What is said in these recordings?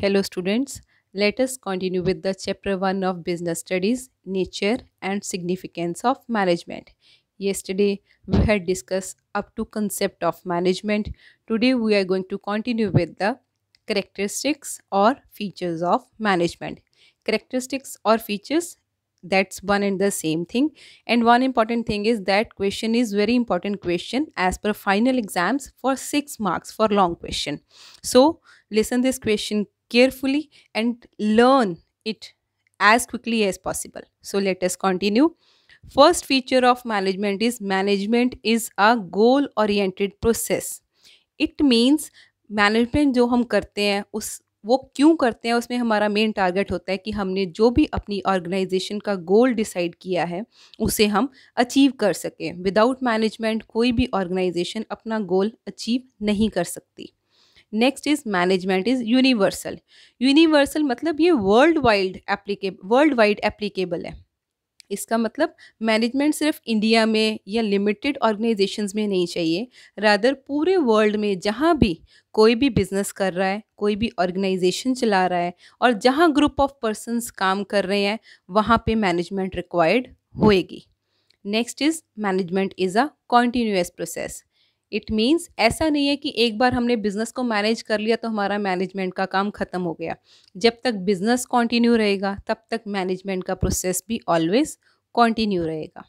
Hello, students. Let us continue with the chapter 1 of Business Studies Nature and Significance of Management. Yesterday, we had discussed up to concept of management. Today, we are going to continue with the characteristics or features of management. Characteristics or features, that's one and the same thing. And one important thing is that question is very important question as per final exams for 6 marks for long question. So listen this question carefully and learn it as quickly as possible. So let us continue. First feature of management is a goal oriented process. It means management जो हम करते हैं उस वो क्यों करते हैं उसमें हमारा मेन टारगेट होता है कि हमने जो भी अपनी ऑर्गेनाइजेशन का गोल डिसाइड किया है उसे हम अचीव कर सकें. विदाउट मैनेजमेंट कोई भी ऑर्गेनाइजेशन अपना गोल अचीव नहीं कर सकती. Next is management is universal. Universal मतलब ये वर्ल्ड वाइड एप्लीकेबल है. इसका मतलब मैनेजमेंट सिर्फ इंडिया में या लिमिटेड ऑर्गेनाइजेशंस में नहीं चाहिए, रादर पूरे वर्ल्ड में जहाँ भी कोई भी बिजनेस कर रहा है, कोई भी ऑर्गेनाइजेशन चला रहा है और जहाँ ग्रुप ऑफ पर्सन्स काम कर रहे हैं वहाँ पे मैनेजमेंट रिक्वायर्ड होएगी. Next is management is a continuous process. It means ऐसा नहीं है कि एक बार हमने बिजनेस को मैनेज कर लिया तो हमारा मैनेजमेंट का काम खत्म हो गया. जब तक बिजनेस कंटिन्यू रहेगा तब तक मैनेजमेंट का प्रोसेस भी ऑलवेज कंटिन्यू रहेगा.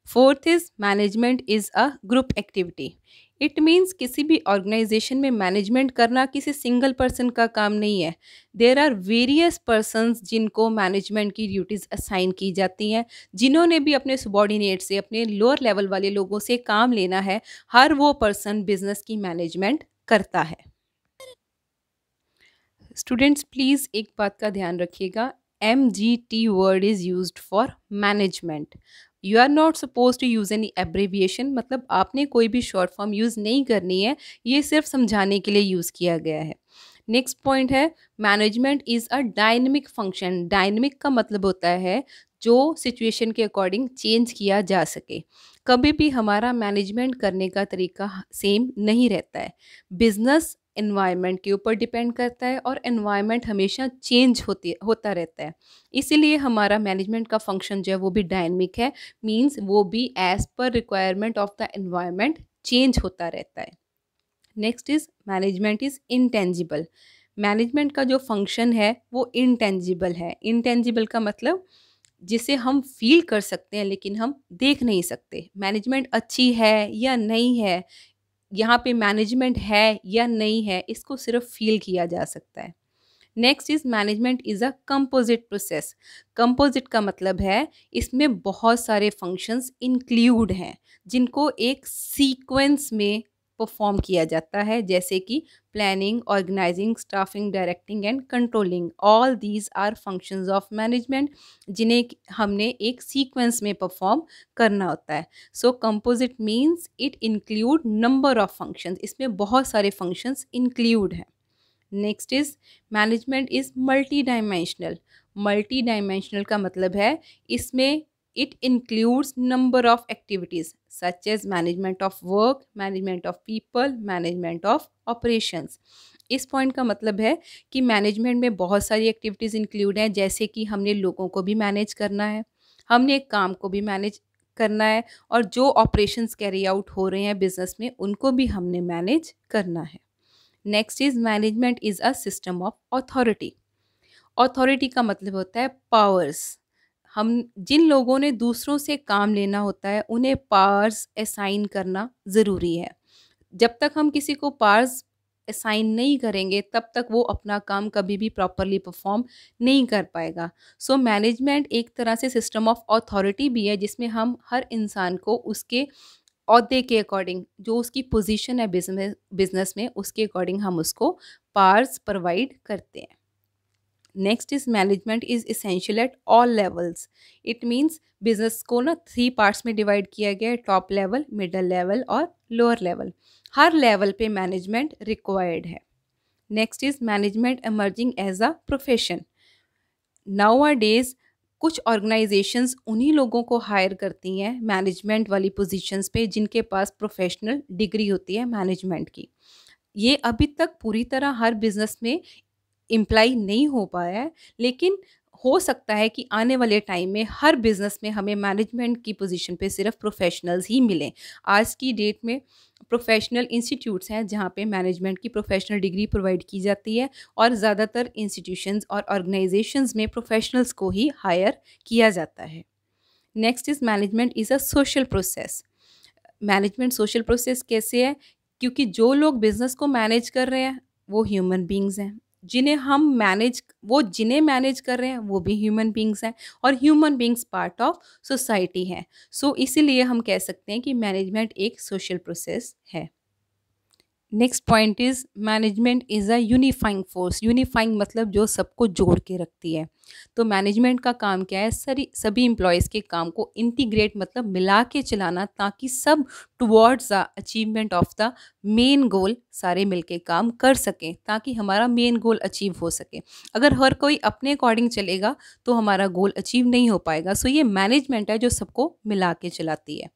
Fourth is management is a group activity. It means किसी भी ऑर्गेनाइजेशन में मैनेजमेंट करना किसी सिंगल पर्सन का काम नहीं है. देयर आर वेरियस पर्सन्स जिनको मैनेजमेंट की ड्यूटीज़ असाइन की जाती हैं, जिन्होंने भी अपने सबॉर्डिनेट से, अपने लोअर लेवल वाले लोगों से काम लेना है. हर वो पर्सन बिजनेस की मैनेजमेंट करता है. स्टूडेंट्स प्लीज़ एक बात का ध्यान रखिएगा, MGT word is used for management. You are not suppose to use any abbreviation. मतलब आपने कोई भी शॉर्ट फॉर्म यूज़ नहीं करनी है, ये सिर्फ समझाने के लिए यूज़ किया गया है. नेक्स्ट पॉइंट है management is a dynamic function. Dynamic का मतलब होता है जो सिचुएशन के अकॉर्डिंग चेंज किया जा सके. कभी भी हमारा मैनेजमेंट करने का तरीका सेम नहीं रहता है. बिजनेस एनवायरनमेंट के ऊपर डिपेंड करता है और एनवायरनमेंट हमेशा चेंज होता रहता है. इसीलिए हमारा मैनेजमेंट का फंक्शन जो है वो भी डायनेमिक है. मींस वो भी as per requirement of the environment change होता रहता है. Next is management is intangible. Management का जो फंक्शन है वो इंटेंजिबल है. इंटेंजिबल का मतलब जिसे हम फील कर सकते हैं लेकिन हम देख नहीं सकते. मैनेजमेंट अच्छी है या नहीं है, यहाँ पे मैनेजमेंट है या नहीं है, इसको सिर्फ फील किया जा सकता है. Next is management is a composite process. Composite का मतलब है इसमें बहुत सारे फंक्शंस इंक्लूड हैं जिनको एक सीक्वेंस में परफॉर्म किया जाता है, जैसे कि planning, organising, staffing, directing and controlling. All these are functions of management जिन्हें हमने एक सीक्वेंस में परफॉर्म करना होता है. So composite means it include number of functions. इसमें बहुत सारे फंक्शंस इंक्लूड हैं. Next is management is multi dimensional. Multi dimensional का मतलब है इसमें it includes number of activities such as management of work, management of people, management of operations. इस point का मतलब है कि मैनेजमेंट में बहुत सारी एक्टिविटीज़ इंक्लूड हैं, जैसे कि हमने लोगों को भी मैनेज करना है, हमने काम को भी मैनेज करना है और जो ऑपरेशंस कैरी आउट हो रहे हैं बिजनेस में उनको भी हमने मैनेज करना है. Next is management is a system of authority. Authority का मतलब होता है पावर्स. हम जिन लोगों ने दूसरों से काम लेना होता है उन्हें पावर्स असाइन करना ज़रूरी है. जब तक हम किसी को पावर्स असाइन नहीं करेंगे तब तक वो अपना काम कभी भी प्रॉपरली परफॉर्म नहीं कर पाएगा. सो मैनेजमेंट एक तरह से सिस्टम ऑफ अथॉरिटी भी है जिसमें हम हर इंसान को उसके ओहदे के अकॉर्डिंग, जो उसकी पोजीशन है बिजनेस में, उसके अकॉर्डिंग हम उसको पावर्स प्रोवाइड करते हैं. Next is management is essential at all levels. It means business को ना 3 पार्ट्स में डिवाइड किया गया है, टॉप लेवल, मिडल लेवल और लोअर लेवल. हर लेवल पे मैनेजमेंट रिक्वायर्ड है. Next is management emerging as a profession. Nowadays कुछ ऑर्गेनाइजेशंस उन्हीं लोगों को हायर करती हैं मैनेजमेंट वाली पोजीशंस पे जिनके पास प्रोफेशनल डिग्री होती है मैनेजमेंट की. ये अभी तक पूरी तरह हर बिजनेस में इम्प्लाई नहीं हो पाया है, लेकिन हो सकता है कि आने वाले टाइम में हर बिज़नेस में हमें मैनेजमेंट की पोजीशन पे सिर्फ प्रोफेशनल्स ही मिलें। आज की डेट में प्रोफेशनल इंस्टीट्यूट्स हैं जहाँ पे मैनेजमेंट की प्रोफेशनल डिग्री प्रोवाइड की जाती है, और ज़्यादातर इंस्टीट्यूशंस और ऑर्गेनाइजेशंस में प्रोफेशनल्स को ही हायर किया जाता है। Next is management is a social process. Management social process कैसे है? क्योंकि जो लोग बिजनेस को मैनेज कर रहे हैं वो ह्यूमन बींग्स हैं, जिन्हें मैनेज कर रहे हैं वो भी ह्यूमन बींग्स हैं, और human beings part of society हैं। सो इसीलिए हम कह सकते हैं कि मैनेजमेंट एक सोशल प्रोसेस है। Next point is management is a unifying force. Unifying मतलब जो सबको जोड़ के रखती है। तो मैनेजमेंट का काम क्या है? सभी एम्प्लॉयज़ के काम को इंटीग्रेट मतलब मिला के चलाना, ताकि सब towards the achievement of the main goal सारे मिलके काम कर सकें, ताकि हमारा मेन गोल अचीव हो सके। अगर हर कोई अपने अकॉर्डिंग चलेगा तो हमारा गोल अचीव नहीं हो पाएगा। सो ये मैनेजमेंट है जो सबको मिला के चलाती है।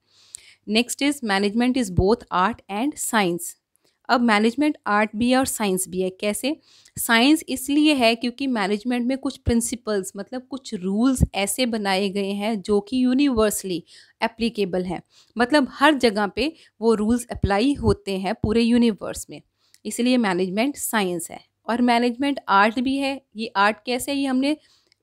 Next is management is both art and science. अब मैनेजमेंट आर्ट भी है और साइंस भी है। कैसे? साइंस इसलिए है क्योंकि मैनेजमेंट में कुछ प्रिंसिपल्स मतलब कुछ रूल्स ऐसे बनाए गए हैं जो कि यूनिवर्सली एप्लीकेबल हैं, मतलब हर जगह पे वो रूल्स अप्लाई होते हैं पूरे यूनिवर्स में, इसलिए मैनेजमेंट साइंस है। और मैनेजमेंट आर्ट भी है। ये आर्ट कैसे है? ये हमने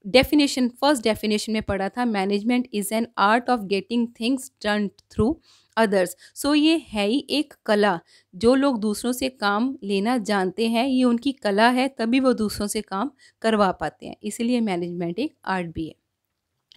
फर्स्ट डेफिनेशन में पढ़ा था। Management is an art of getting things done through others. So ये है ही एक कला। जो लोग दूसरों से काम लेना जानते हैं, ये उनकी कला है, तभी वो दूसरों से काम करवा पाते हैं, इसीलिए मैनेजमेंट एक आर्ट भी है।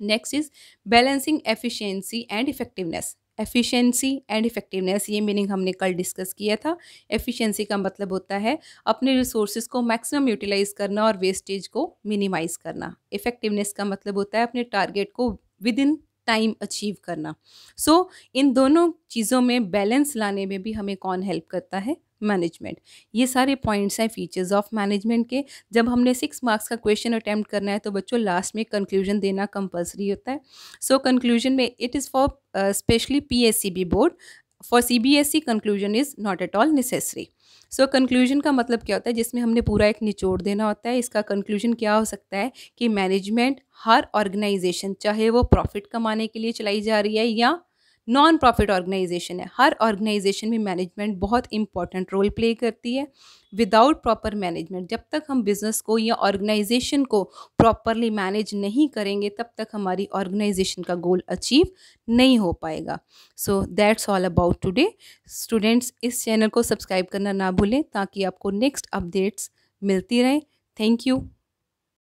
Next is balancing efficiency and effectiveness. Efficiency and effectiveness, ये मीनिंग हमने कल डिस्कस किया था। एफिशिएंसी का मतलब होता है अपने रिसोर्सेज को मैक्सिमम यूटिलाइज करना और वेस्टेज को मिनिमाइज करना। इफेक्टिवनेस का मतलब होता है अपने टारगेट को विद इन टाइम अचीव करना। सो इन दोनों चीज़ों में बैलेंस लाने में भी हमें कौन हेल्प करता है? मैनेजमेंट। ये सारे पॉइंट्स हैं फीचर्स ऑफ मैनेजमेंट के। जब हमने 6 मार्क्स का क्वेश्चन अटैम्प्ट करना है तो बच्चों लास्ट में कंक्लूजन देना कंपलसरी होता है। सो कंक्लूजन में it is for specially PSCB board. For CBSE conclusion is not at all necessary. So conclusion का मतलब क्या होता है? जिसमें हमने पूरा एक निचोड़ देना होता है। इसका कंक्लूजन क्या हो सकता है कि मैनेजमेंट हर ऑर्गेनाइजेशन, चाहे वो प्रॉफिट कमाने के लिए चलाई जा रही है या नॉन प्रॉफिट ऑर्गेनाइजेशन है, हर ऑर्गेनाइजेशन में मैनेजमेंट बहुत इंपॉर्टेंट रोल प्ले करती है। विदाउट प्रॉपर मैनेजमेंट, जब तक हम बिजनेस को या ऑर्गेनाइजेशन को प्रॉपरली मैनेज नहीं करेंगे, तब तक हमारी ऑर्गेनाइजेशन का गोल अचीव नहीं हो पाएगा। So that's all about today. Students, इस चैनल को सब्सक्राइब करना ना भूलें ताकि आपको नेक्स्ट अपडेट्स मिलती रहें। Thank you.